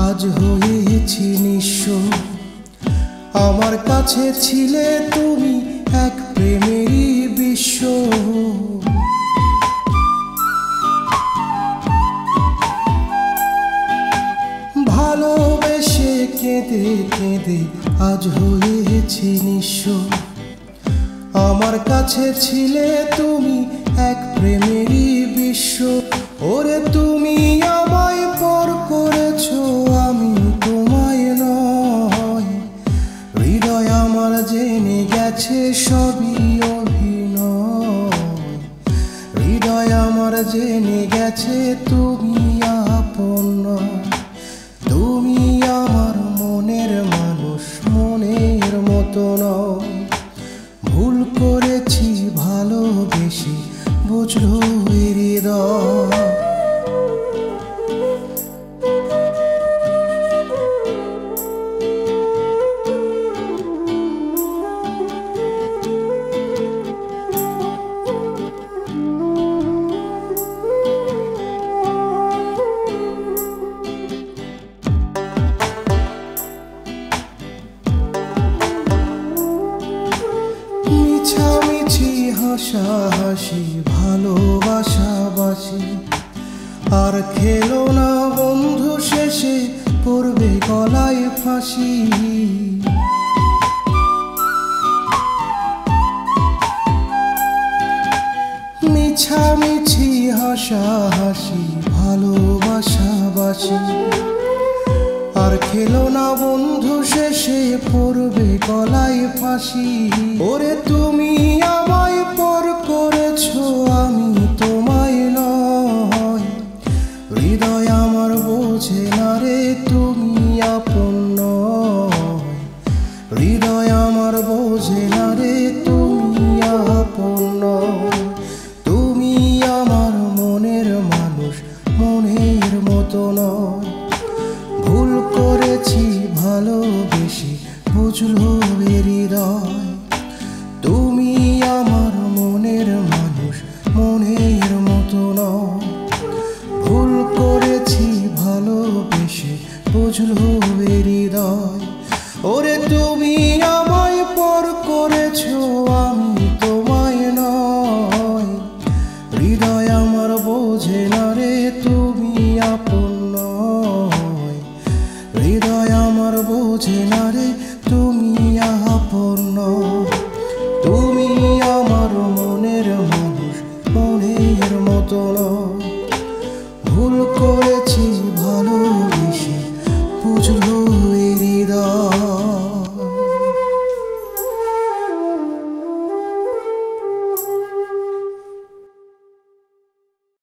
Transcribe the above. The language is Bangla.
আজ হয়েছি নিঃস্ব। আমার কাছে ছিলে তুমি এক প্রেমেরই বিশ্ব। ভালোবেসে কেঁদে কেঁদে আজ হয়েছি নিঃস্ব। আমার কাছে ছিলে তুমি এক প্রেমেরই বিশ্ব। ওরে তুমি আমায় পর করেছো, আমি তোমায় নয়। হৃদয় আমার জেনে গেছে সবই অভিনয়। হৃদয় আমার জেনে গেছে তুমি আপন নয়। তুমি আমার মনের মানুষ, মনের মতো নয়। ভুল করেছি ভালোবেসে, বুঝলো হৃদয়। মিছামিছি হাসাহাসি ভালোবাসাবাসি আর খেলো না বন্ধু, শেষে পড়বে গলায় ফাঁসি। মিছামিছি হাসাহাসি ভালোবাসাবাসি আর খেলো না বন্ধু, শেষে পড়বে গলায় ফাঁসি। ওরে তুমি আমায় পর করেছো, আমি তোমায় নয়। হৃদয় আমার বোঝে না রে তুমি আপন নয়। হৃদয় আমার বোঝে না রে তুমি আপন নয়। তুমি আমার মনের মানুষ, মনের মতো নয়। ভুল করেছি ভালোবেসে, বুঝলো হৃদয়। তুমি আমার মনের মানুষ, মনের মতো নয়। ভুল করেছি ভালোবেসে, বুঝলো হৃদয়। ওরে তুমি আমায় পর করেছো, আমি তোমায় নয়। হৃদয় আমার বোঝে না রে তুমি আপন নয়। হৃদয় আমার বোঝে না রে তুমি আপন নয়। তুমি আমার মনের মানুষ, মনের মতো নয়। ভুল করেছি ভালোবেসে, বুঝলো